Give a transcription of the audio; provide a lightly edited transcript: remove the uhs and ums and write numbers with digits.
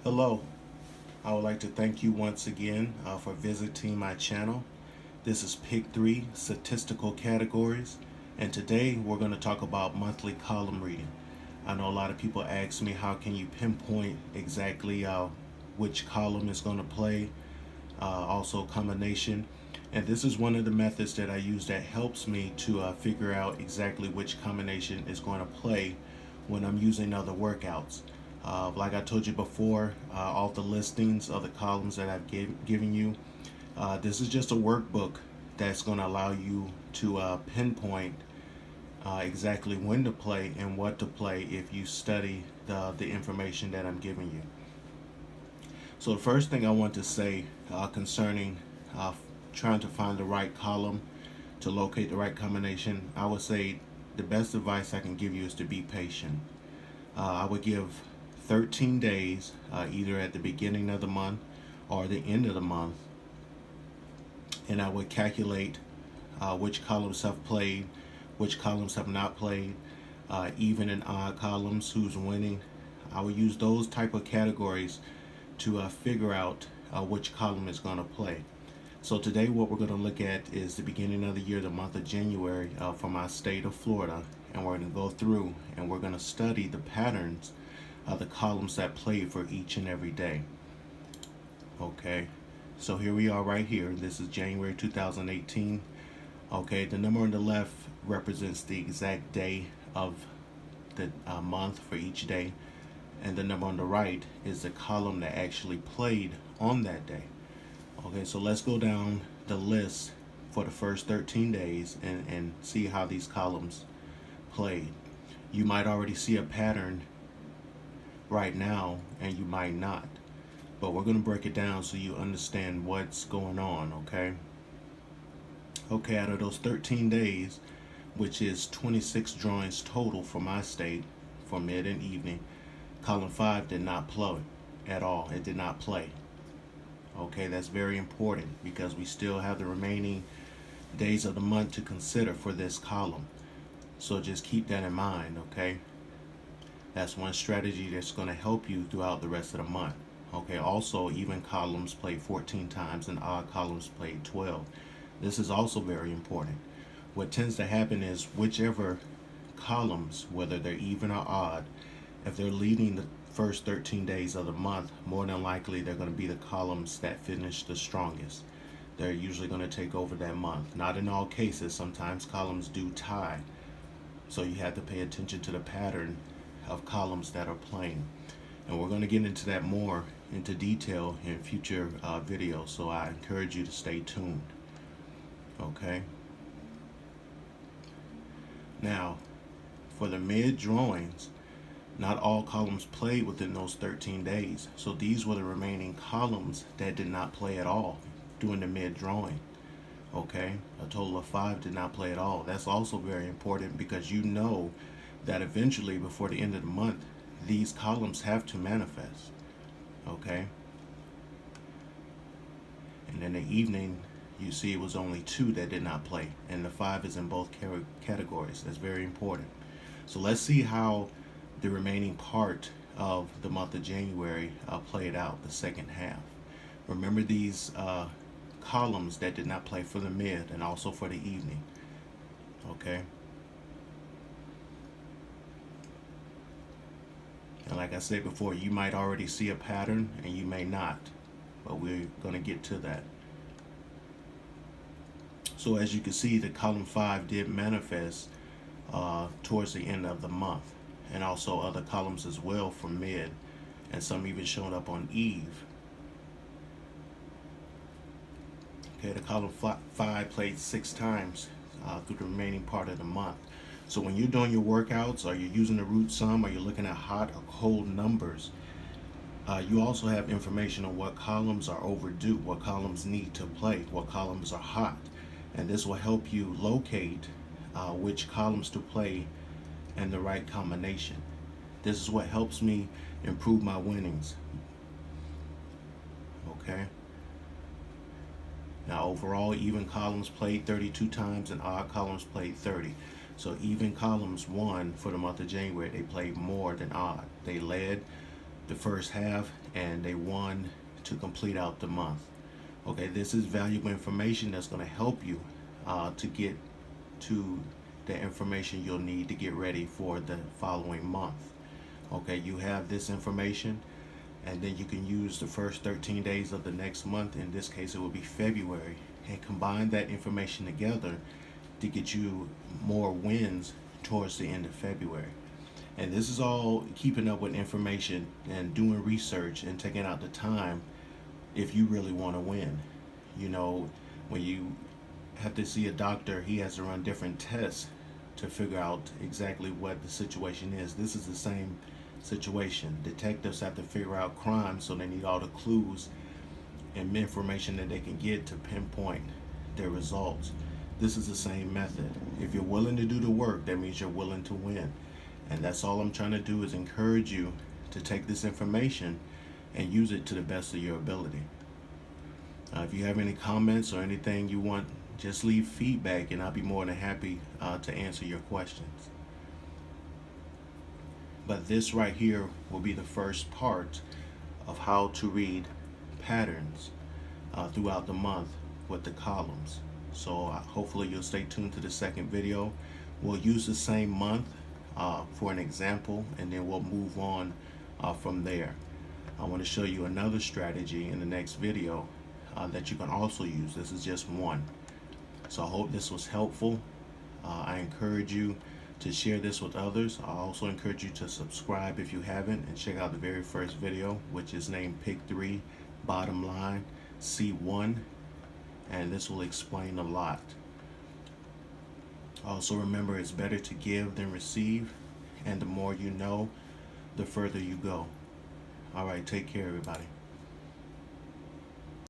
Hello, I would like to thank you once again for visiting my channel. This is Pick 3 Statistical Categories, and today we're going to talk about monthly column reading. I know a lot of people ask me how can you pinpoint exactly which column is going to play, also combination. And this is one of the methods that I use that helps me to figure out exactly which combination is going to play when I'm using other workouts. Like I told you before, all the listings of the columns that I've given you, this is just a workbook that's going to allow you to pinpoint exactly when to play and what to play if you study the information that I'm giving you. So the first thing I want to say concerning uh, trying to find the right column to locate the right combination, I would say the best advice I can give you is to be patient. I would give 13 days, either at the beginning of the month or the end of the month, and I would calculate which columns have played, which columns have not played, even and odd columns, who's winning. I would use those type of categories to figure out which column is going to play. So today what we're going to look at is the beginning of the year, the month of January for my state of Florida, and we're going to go through and we're going to study the patterns of the columns that play for each and every day. Okay, so here we are right here. This is January 2018. Okay, the number on the left represents the exact day of the month for each day, and the number on the right is the column that actually played on that day. Okay, so let's go down the list for the first 13 days and see how these columns played. You might already see a pattern right now, and you might not. But we're going to break it down so you understand what's going on, okay? Okay, out of those 13 days, which is 26 drawings total for my state for mid and evening, column 5 did not play at all. It did not play. Okay, that's very important because we still have the remaining days of the month to consider for this column. So just keep that in mind, okay? That's one strategy that's going to help you throughout the rest of the month. Okay, also even columns played 14 times and odd columns played 12. This is also very important. What tends to happen is whichever columns, whether they're even or odd, if they're leading the first 13 days of the month, more than likely they're going to be the columns that finish the strongest. They're usually going to take over that month. Not in all cases, sometimes columns do tie. So you have to pay attention to the pattern of columns that are playing. And we're going to get into that more into detail in future videos, so I encourage you to stay tuned. Okay. Now, for the mid drawings, not all columns played within those 13 days. So these were the remaining columns that did not play at all during the mid drawing. Okay, a total of 5 did not play at all. That's also very important because you know that eventually before the end of the month, these columns have to manifest. Okay, and in the evening, you see it was only 2 that did not play, and the 5 is in both categories. That's very important. So let's see how the remaining part of the month of January played out, the second half. Remember these columns that did not play for the mid and also for the evening. Okay. And like I said before, you might already see a pattern and you may not, but we're going to get to that. So as you can see, the column 5 did manifest towards the end of the month, and also other columns as well for mid, and some even showed up on eve. Okay, the column 5 played 6 times through the remaining part of the month. So when you're doing your workouts, or you're using the root sum, or you're looking at hot or cold numbers, you also have information on what columns are overdue, what columns need to play, what columns are hot. And this will help you locate which columns to play and the right combination. This is what helps me improve my winnings. Okay. Now overall, even columns played 32 times and odd columns played 30. So even columns won for the month of January. They played more than odd. They led the first half, and they won to complete out the month. Okay, this is valuable information that's going to help you to get to the information you'll need to get ready for the following month. Okay, you have this information, and then you can use the first 13 days of the next month, in this case it will be February, and combine that information together to get you more wins towards the end of February. And this is all keeping up with information and doing research and taking out the time if you really want to win. You know, when you have to see a doctor, he has to run different tests to figure out exactly what the situation is. This is the same situation. Detectives have to figure out crime, so they need all the clues and information that they can get to pinpoint their results. This is the same method. If you're willing to do the work, that means you're willing to win. And that's all I'm trying to do, is encourage you to take this information and use it to the best of your ability. If you have any comments or anything you want, just leave feedback and I'll be more than happy to answer your questions. But this right here will be the first part of how to read patterns throughout the month with the columns. So hopefully you'll stay tuned to the second video. We'll use the same month for an example, and then we'll move on from there. I want to show you another strategy in the next video that you can also use. This is just one. So I hope this was helpful. I encourage you to share this with others. I also encourage you to subscribe if you haven't, and check out the very first video, which is named Pick 3 Bottom Line C1, and this will explain a lot. Also remember, it's better to give than receive, and the more you know, the further you go. All right, take care everybody.